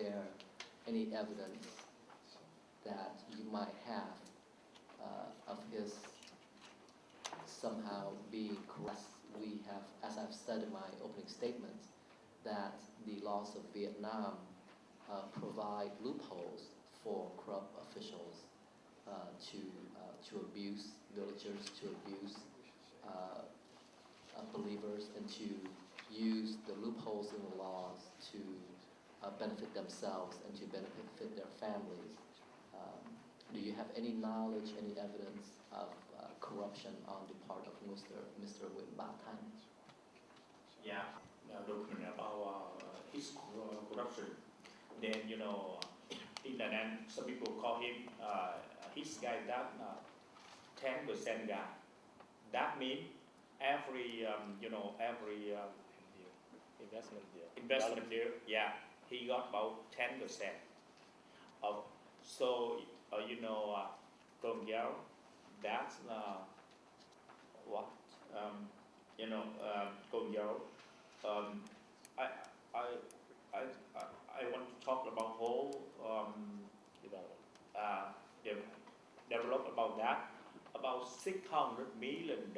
share any evidence that you might have of his somehow being correct. We have, as I've said in my opening statement, that the laws of Vietnam provide loopholes for corrupt officials to abuse villagers, to abuse believers, and to use the loopholes in the laws to benefit themselves and to benefit their families. Do you have any knowledge, any evidence of corruption on the part of Mr. Nguyen? Yeah, document about his corruption. Then in the end, some people call him his guy that 10% guy. That means every every investment deal, yeah, he got about 10% of. So Công giáo, that's what Công giáo. I I I I want to talk about whole develop about that, about $600 million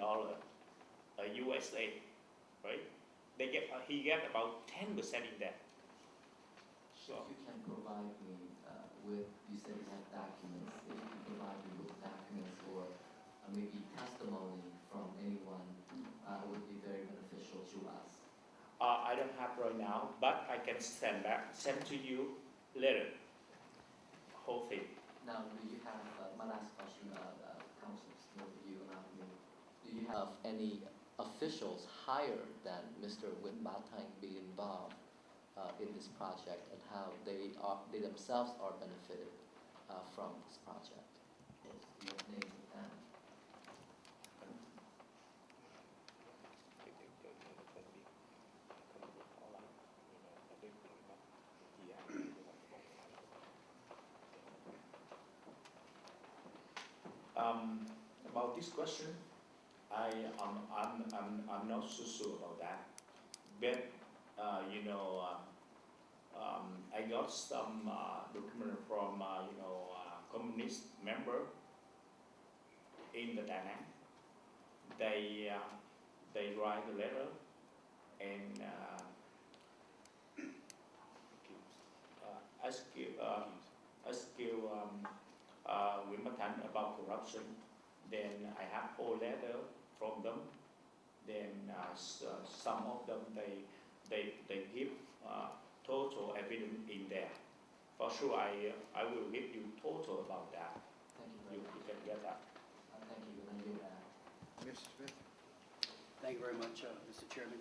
USA, right? He get about 10% in that. So if you can provide me with, you said you have documents, if you can provide me with documents or maybe testimony from anyone, would be very beneficial to us. I don't have right now, but I can send to you later. Whole thing. Now, do you have, my last question, council's with you and me, do you have any officials higher than Mr. Nguyen be involved in this project, and how they themselves are benefited from this project? Your name and about this question, I'm not so sure about that, but I got some document from communist member in the Da Nang. They write a letter and ask Nguyen about corruption. Then I have all letter from them. Then some of them they give total evidence in there. For sure, I will give you total about that. Thank you very much. You can get that. Thank you. And you, Mr. Smith. Thank you very much, Mr. Chairman.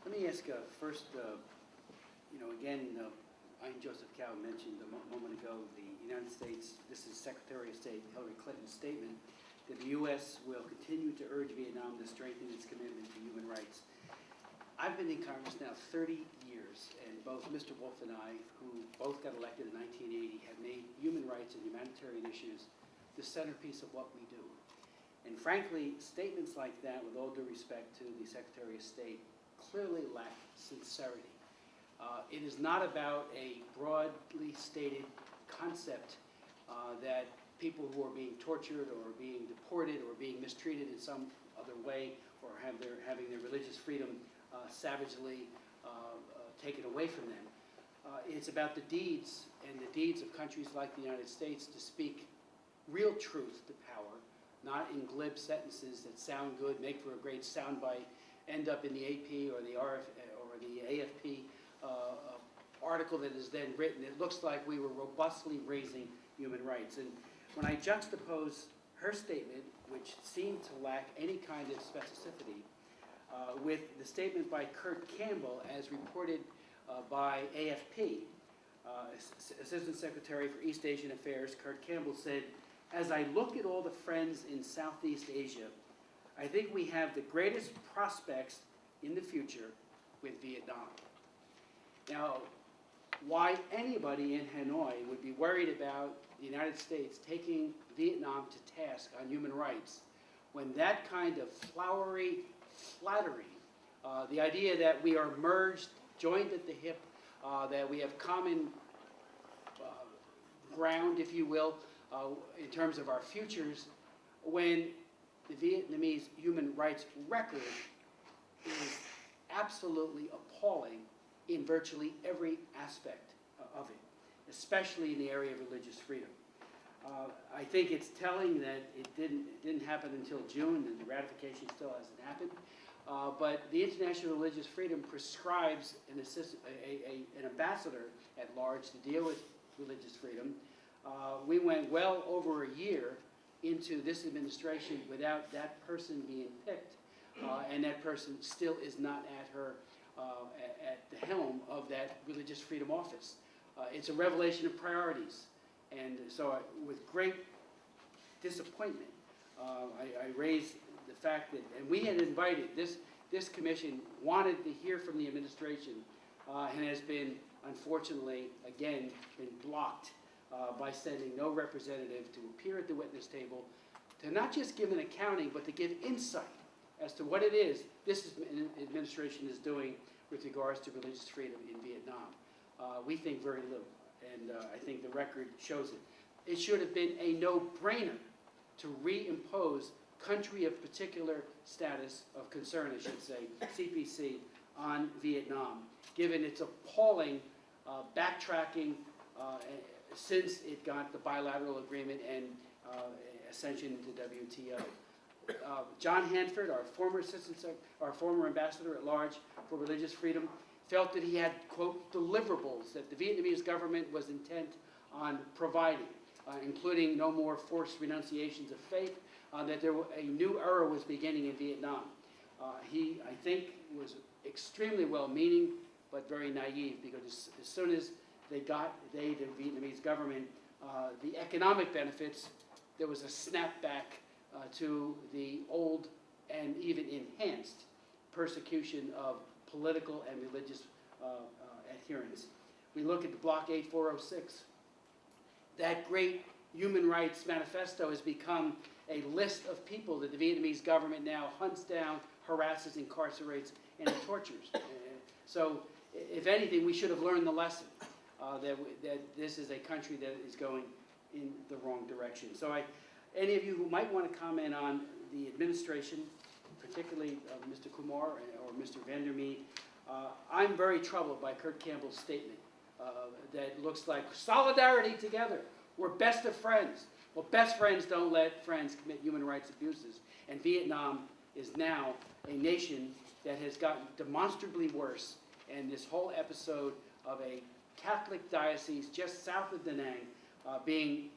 Let me ask first, again, I'm Joseph Cow mentioned a moment ago the United States, this is Secretary of State Hillary Clinton's statement, that the U.S. will continue to urge Vietnam to strengthen its commitment to human rights. I've been in Congress now 30 years, and both Mr. Wolf and I, who both got elected in 1980, have made human rights and humanitarian issues the centerpiece of what we do. And frankly, statements like that, with all due respect to the Secretary of State, clearly lack sincerity. It is not about a broadly stated concept that people who are being tortured or being deported or being mistreated in some other way or having their religious freedom savagely taken away from them. It's about the deeds and the deeds of countries like the United States to speak real truth to power, not in glib sentences that sound good, make for a great soundbite, end up in the AP or the AFP article that is then written. It looks like we were robustly raising human rights. And when I juxtapose her statement, which seemed to lack any kind of specificity, with the statement by Kurt Campbell as reported by AFP, Assistant Secretary for East Asian Affairs, Kurt Campbell said, "As I look at all the friends in Southeast Asia, I think we have the greatest prospects in the future with Vietnam." Now, why anybody in Hanoi would be worried about the United States taking Vietnam to task on human rights when that kind of flowery flattery, the idea that we are merged, joined at the hip, that we have common ground, if you will, in terms of our futures, when the Vietnamese human rights record is absolutely appalling in virtually every aspect of it, especially in the area of religious freedom. I think it's telling that it didn't happen until June, and the ratification still hasn't happened. But the International Religious Freedom prescribes an ambassador at large to deal with religious freedom. We went well over a year into this administration without that person being picked, and that person still is not at the helm of that religious freedom office. It's a revelation of priorities, and so with great disappointment, I raised the fact that, and we had invited, this commission wanted to hear from the administration, and has been, unfortunately, again, been blocked by sending no representative to appear at the witness table to not just give an accounting, but to give insight as to what it is this administration is doing with regards to religious freedom in Vietnam. We think very little, and I think the record shows it. It should have been a no-brainer to reimpose country of particular status of concern, I should say, CPC, on Vietnam, given its appalling backtracking since it got the bilateral agreement and ascension into WTO. John Hanford, our former ambassador at large for religious freedom, felt that he had, quote, deliverables that the Vietnamese government was intent on providing, including no more forced renunciations of faith, that a new era was beginning in Vietnam. He, I think, was extremely well-meaning, but very naive, because as soon as the Vietnamese government, the economic benefits, there was a snapback to the old and even enhanced persecution of political and religious adherents. We look at the Block 8406. That great human rights manifesto has become a list of people that the Vietnamese government now hunts down, harasses, incarcerates, and tortures. So, if anything, we should have learned the lesson that this is a country that is going in the wrong direction. So, any of you who might want to comment on the administration, particularly Mr. Kumar or Mr. Vandermeer, I'm very troubled by Kurt Campbell's statement that looks like solidarity together. We're best of friends. Well, best friends don't let friends commit human rights abuses. And Vietnam is now a nation that has gotten demonstrably worse. And this whole episode of a Catholic diocese just south of Da Nang being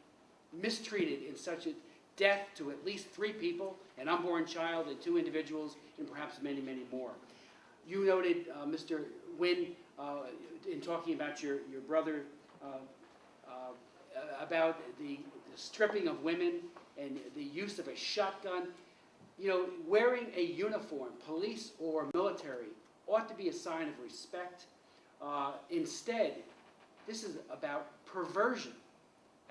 mistreated in such a death to at least 3 people, an unborn child and 2 individuals, and perhaps many, many more. You noted, Mr. Nguyen, in talking about your brother, about the stripping of women and the use of a shotgun. You know, wearing a uniform, police or military, ought to be a sign of respect. Instead, this is about perversion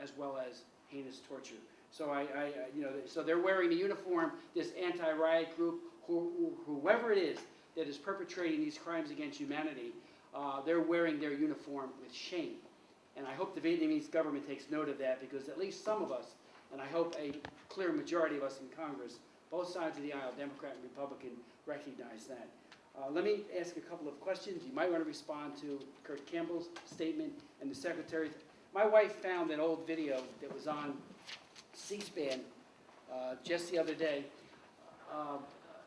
as well as heinous torture. So so they're wearing the uniform, this anti-riot group, whoever it is that is perpetrating these crimes against humanity, they're wearing their uniform with shame. And I hope the Vietnamese government takes note of that, because at least some of us, and I hope a clear majority of us in Congress, both sides of the aisle, Democrat and Republican, recognize that. Let me ask a couple of questions. You might want to respond to Kurt Campbell's statement and the Secretary's. My wife found an old video that was on C-SPAN just the other day,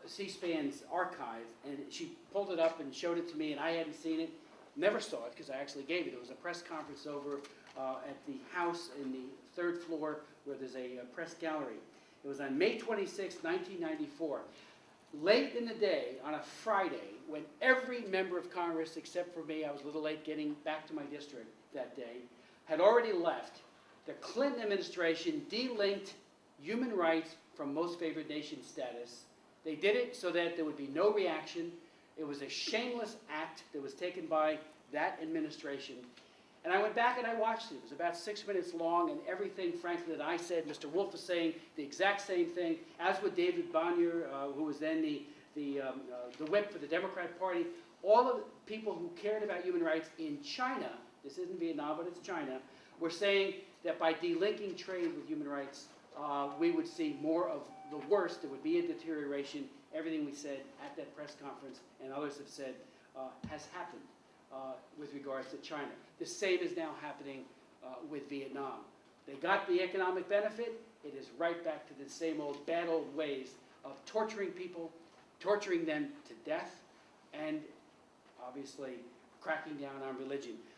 C-SPAN's archive, and she pulled it up and showed it to me, and I hadn't seen it, never saw it because I actually gave it. It was a press conference over at the house in the 3rd floor where there's a press gallery. It was on May 26, 1994. Late in the day, on a Friday, when every member of Congress, except for me, I was a little late getting back to my district that day, had already left, the Clinton administration delinked human rights from most favored nation status. They did it so that there would be no reaction. It was a shameless act that was taken by that administration. And I went back and I watched it. It was about 6 minutes long, and everything, frankly, that I said, Mr. Wolf was saying the exact same thing, as would David Bonnier, who was then the whip for the Democrat Party. All of the people who cared about human rights in China, this isn't Vietnam, but it's China, We're saying that by delinking trade with human rights, we would see more of the worst. There would be a deterioration. Everything we said at that press conference and others have said has happened with regards to China. The same is now happening with Vietnam. They got the economic benefit. It is right back to the same old bad old ways of torturing people, torturing them to death, and obviously cracking down on religion.